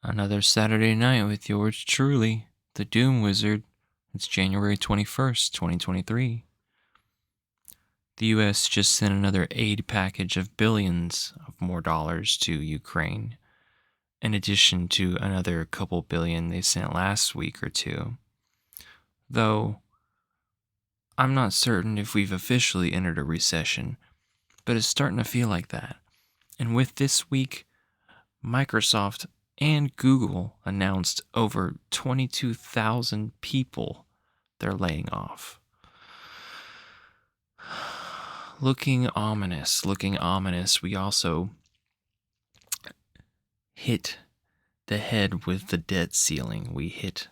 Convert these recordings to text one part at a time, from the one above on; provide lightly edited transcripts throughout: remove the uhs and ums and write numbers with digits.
Another Saturday night with yours truly, the Doom Wizard. It's January 21st, 2023. The US just sent another aid package of billions of more dollars to Ukraine, in addition to another couple billion they sent last week or two. Though, I'm not certain if we've officially entered a recession, but it's starting to feel like that. And with this week, Microsoft and Google announced over 22,000 people they're laying off. Looking ominous. We also hit the head with the debt ceiling. We hit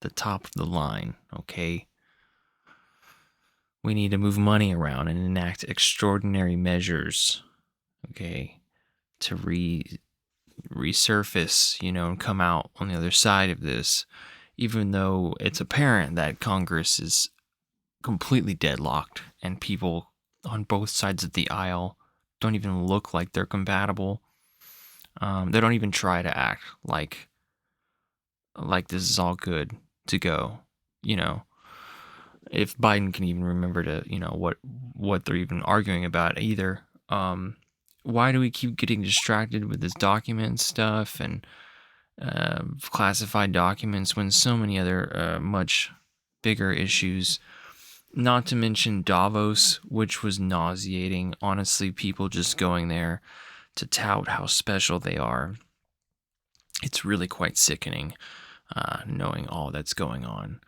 the top of the line, okay? We need to move money around and enact extraordinary measures, okay, to resurface, and come out on the other side of this, even though it's apparent that Congress is completely deadlocked and people on both sides of the aisle don't even look like they're compatible. They don't even try to act like this is all good to go. If Biden can even remember to, what they're even arguing about either. Why do we keep getting distracted with this document stuff and classified documents when so many other much bigger issues, not to mention Davos, which was nauseating. Honestly, people just going there to tout how special they are. It's really quite sickening knowing all that's going on.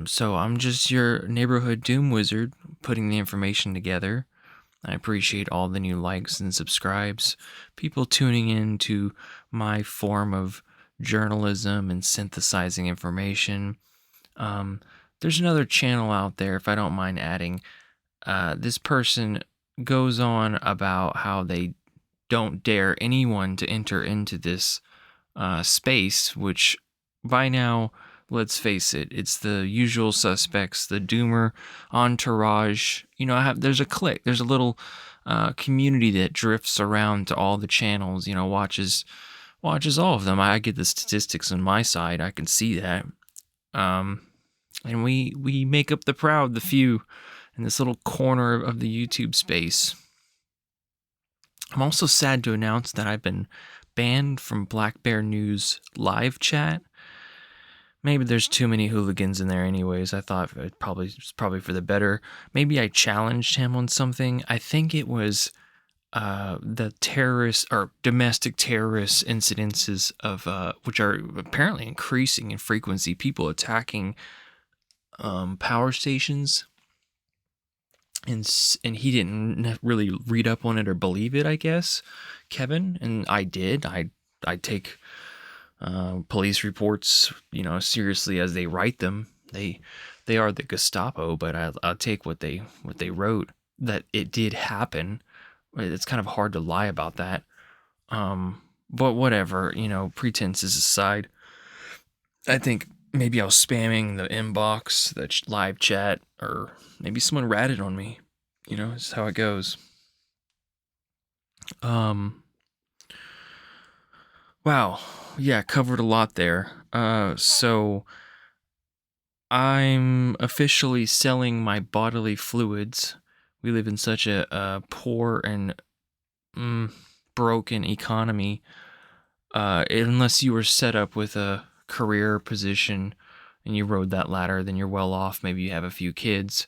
So I'm just your neighborhood doom wizard putting the information together. I appreciate all the new likes and subscribes, people tuning in to my form of journalism and synthesizing information. There's another channel out there, if I don't mind adding. This person goes on about how they don't dare anyone to enter into this space, which by now, let's face it, it's the usual suspects, the doomer entourage. There's a clique, there's a little community that drifts around to all the channels, watches all of them. I get the statistics on my side, I can see that. And we make up the proud, the few, in this little corner of the YouTube space. I'm also sad to announce that I've been banned from Black Bear News live chat. Maybe there's too many hooligans in there anyways. I thought it's probably for the better. Maybe I challenged him on something. I think it was the terrorist or domestic terrorist incidences of which are apparently increasing in frequency. People attacking power stations. And he didn't really read up on it or believe it, I guess, Kevin. And I did. I take police reports, seriously as they write them. They are the Gestapo, but I'll take what they wrote, that it did happen. It's kind of hard to lie about that. But whatever, pretenses aside, I think maybe I was spamming the inbox, the live chat, or maybe someone ratted on me. It's how it goes. Wow. Yeah, covered a lot there. So I'm officially selling my bodily fluids. We live in such a poor and broken economy. Unless you were set up with a career position and you rode that ladder, then you're well off. Maybe you have a few kids.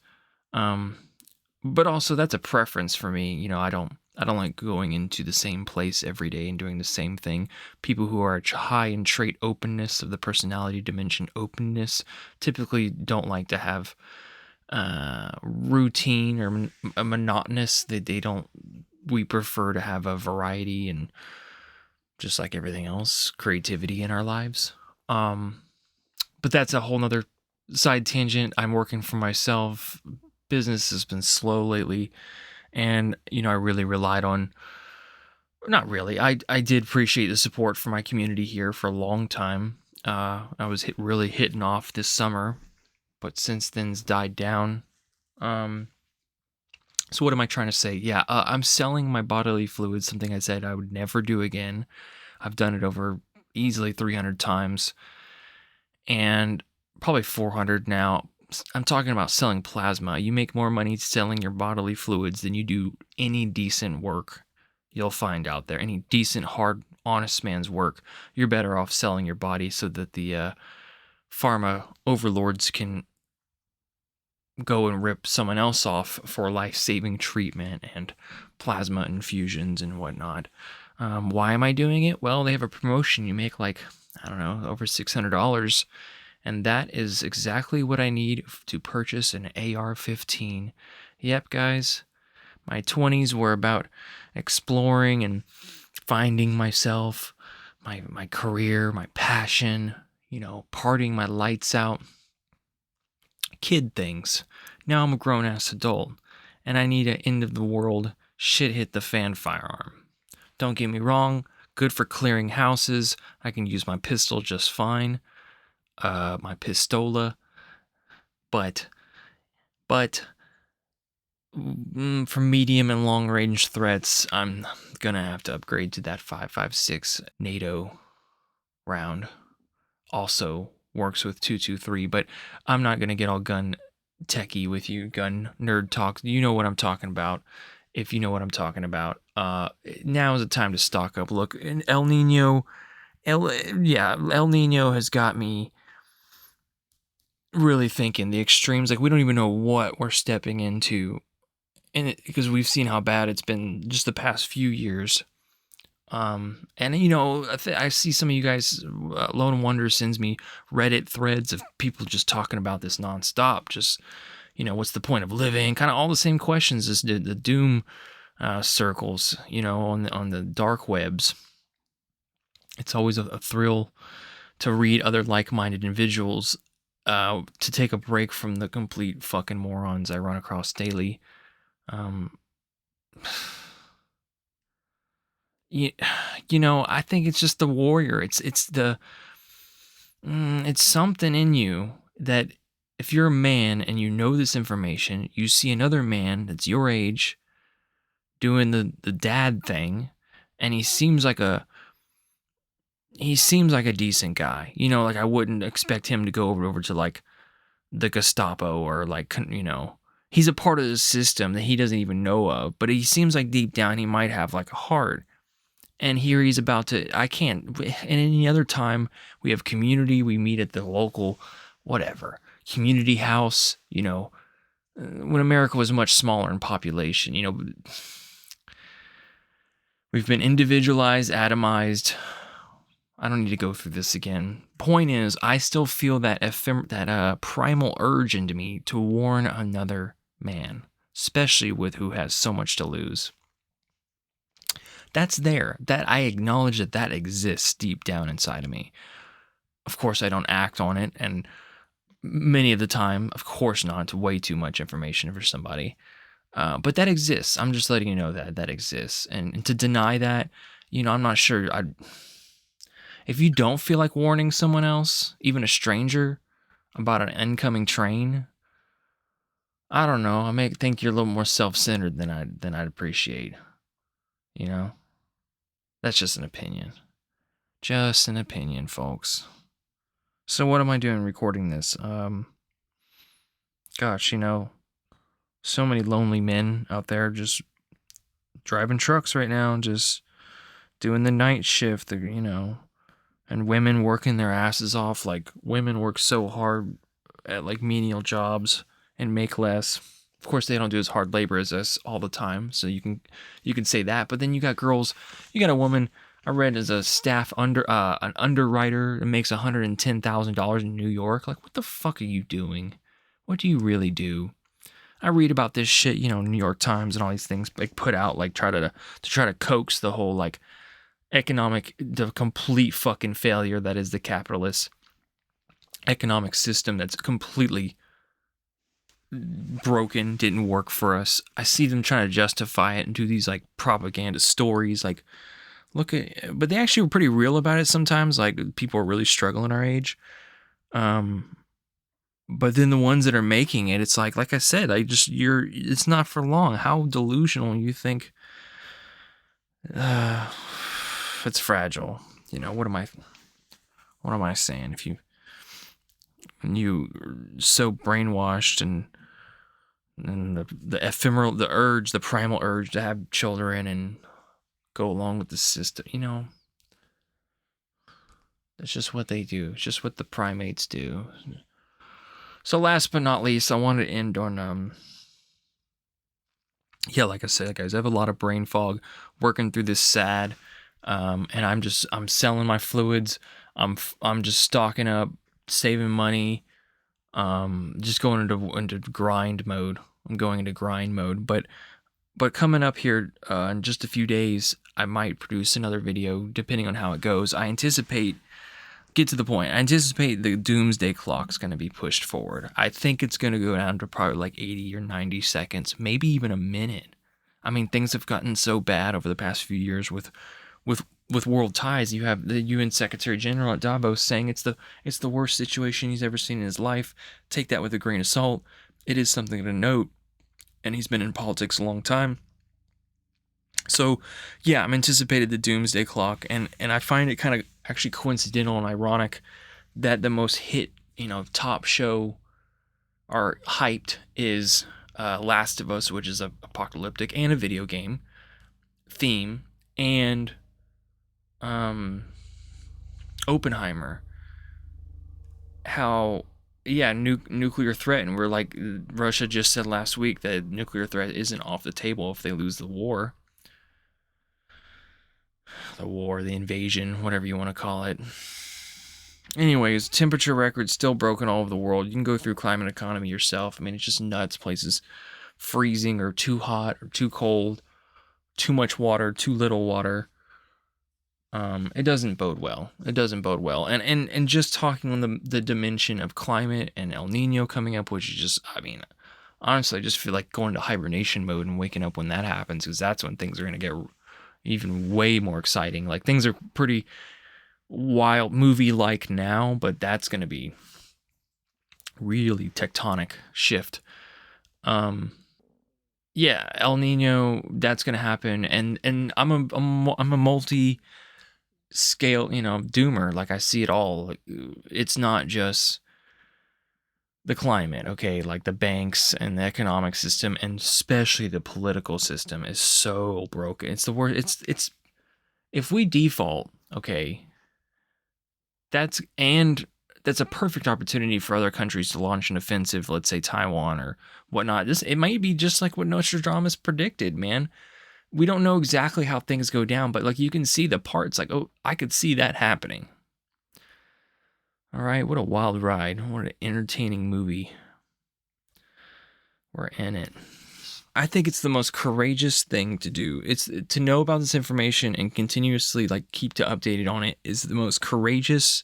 But also that's a preference for me. I don't like going into the same place every day and doing the same thing. People who are high in trait openness of the personality dimension openness typically don't like to have routine or monotonous. We prefer to have a variety and, just like everything else, creativity in our lives. But that's a whole nother side tangent. I'm working for myself. Business has been slow lately. And, I really relied on, not really, I did appreciate the support from my community here for a long time. I was really hitting off this summer, but since then's died down. So what am I trying to say? Yeah, I'm selling my bodily fluids, something I said I would never do again. I've done it over easily 300 times, and probably 400 now. I'm talking about selling plasma. You make more money selling your bodily fluids than you do any decent work you'll find out there. Any decent, hard, honest man's work. You're better off selling your body so that the pharma overlords can go and rip someone else off for life-saving treatment and plasma infusions and whatnot. Why am I doing it? Well, they have a promotion. You make like, I don't know, over $600, and that is exactly what I need to purchase an AR-15. Yep, guys, my 20s were about exploring and finding myself, my career, my passion, partying my lights out. Kid things. Now I'm a grown-ass adult, and I need an end-of-the-world, shit-hit-the-fan firearm. Don't get me wrong, good for clearing houses. I can use my pistol just fine. My pistola. But for medium and long-range threats, I'm gonna have to upgrade to that 5.56 NATO round. Also works with 223, but I'm not gonna get all gun techie with you, gun nerd talk. You know what I'm talking about. If you know what I'm talking about, now is the time to stock up. Look, El Nino has got me really thinking the extremes. Like, we don't even know what we're stepping into, and because we've seen how bad it's been just the past few years. And I see some of you guys, Lone Wonder sends me Reddit threads of people just talking about this nonstop. Just, what's the point of living? Kind of all the same questions as the doom circles, on the dark webs. It's always a thrill to read other like-minded individuals, to take a break from the complete fucking morons I run across daily. I think it's just the warrior. It's something in you that if you're a man and you know this information, you see another man that's your age doing the dad thing, and he seems like a decent guy. Like, I wouldn't expect him to go over to like the Gestapo or like, he's a part of the system that he doesn't even know of, but he seems like deep down he might have like a heart. And here he's about to, and any other time we have community, we meet at the local, whatever, community house, when America was much smaller in population, we've been individualized, atomized. I don't need to go through this again. Point is, I still feel that primal urge into me to warn another man, especially with who has so much to lose. That's there. That I acknowledge that exists deep down inside of me. Of course, I don't act on it, and many of the time, of course not. It's way too much information for somebody. But that exists. I'm just letting you know that exists. And to deny that, I'm not sure. If you don't feel like warning someone else, even a stranger, about an incoming train, I don't know. I may think you're a little more self-centered than I'd appreciate. That's just an opinion. Just an opinion, folks. So what am I doing recording this? Gosh, so many lonely men out there just driving trucks right now, just doing the night shift, and women working their asses off. Like, women work so hard at like menial jobs and make less. Of course, they don't do as hard labor as us all the time, so you can say that. But then you got girls, you got a woman I read as a staff an underwriter that makes $110,000 in New York. Like, what the fuck are you doing? What do you really do? I read about this shit, New York Times and all these things like put out, like try to coax the whole like the complete fucking failure that is the capitalist economic system that's completely broken, didn't work for us. I see them trying to justify it and do these like propaganda stories, like but they actually were pretty real about it sometimes. Like, people are really struggling our age. But then the ones that are making it, it's like I said, it's not for long. How delusional you think? It's fragile. What am I? what am I saying? If you are so brainwashed and the ephemeral, the primal urge to have children and go along with the system, that's just what they do. It's just what the primates do. So last but not least, I wanted to end on yeah, like I said, guys, I have a lot of brain fog working through this sad, and I'm selling my fluids. I'm just stocking up, saving money, just going into grind mode. I'm going into grind mode, but coming up here in just a few days, I might produce another video depending on how it goes. Get to the point. I anticipate the Doomsday Clock's going to be pushed forward. I think it's going to go down to probably like 80 or 90 seconds, maybe even a minute. I mean, things have gotten so bad over the past few years with world ties. You have the UN Secretary General at Davos saying it's the worst situation he's ever seen in his life. Take that with a grain of salt. It is something to note, and he's been in politics a long time. So, yeah, I'm anticipated the Doomsday Clock, and I find it kind of actually coincidental and ironic that the most hit, top show or hyped is Last of Us, which is a apocalyptic and a video game theme, and Oppenheimer. How, yeah, nuclear threat, and we're like, Russia just said last week that nuclear threat isn't off the table if they lose the war. The invasion, whatever you want to call it. Anyways, temperature records still broken all over the world. You can go through climate economy yourself. I mean, it's just nuts. Places freezing or too hot or too cold, too much water, too little water. It doesn't bode well. It doesn't bode well. And just talking on the dimension of climate and El Nino coming up, which is just, I mean, honestly, I just feel like going to hibernation mode and waking up when that happens, because that's when things are going to get even way more exciting. Like, things are pretty wild movie-like now, but that's going to be really tectonic shift. Yeah, El Nino, that's going to happen, and I'm a multi-scale, doomer. Like, I see it all. Like, it's not just the climate, okay? Like, the banks and the economic system, and especially the political system, is so broken. It's the worst. It's if we default, okay, that's a perfect opportunity for other countries to launch an offensive, let's say Taiwan or whatnot. It might be just like what Nostradamus predicted, man. We don't know exactly how things go down, but like, you can see the parts, like, oh, I could see that happening. All right, what a wild ride. What an entertaining movie. We're in it. I think it's the most courageous thing to do. It's to know about this information and continuously like keep to updated on it is the most courageous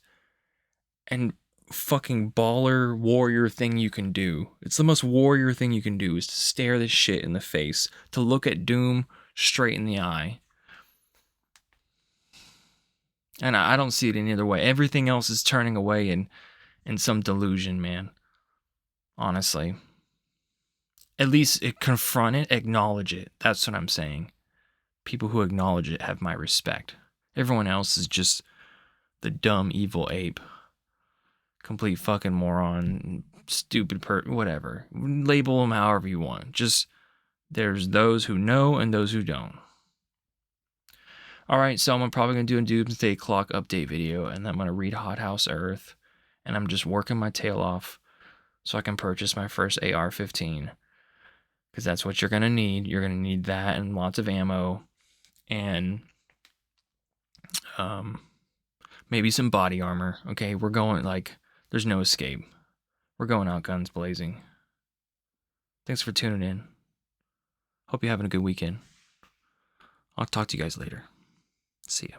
and fucking baller warrior thing you can do. It's the most warrior thing you can do, is to stare this shit in the face, to look at doom straight in the eye. And I don't see it any other way. Everything else is turning away in some delusion, man. Honestly. At least confront it, acknowledge it. That's what I'm saying. People who acknowledge it have my respect. Everyone else is just the dumb, evil ape. Complete fucking moron. Stupid whatever. Label them however you want. Just, there's those who know and those who don't. Alright, so I'm probably going to do a Doomsday Clock update video, and I'm going to read Hothouse Earth, and I'm just working my tail off so I can purchase my first AR-15. Because that's what you're going to need. You're going to need that and lots of ammo. And maybe some body armor. Okay, we're going, like, there's no escape. We're going out guns blazing. Thanks for tuning in. Hope you're having a good weekend. I'll talk to you guys later. See ya.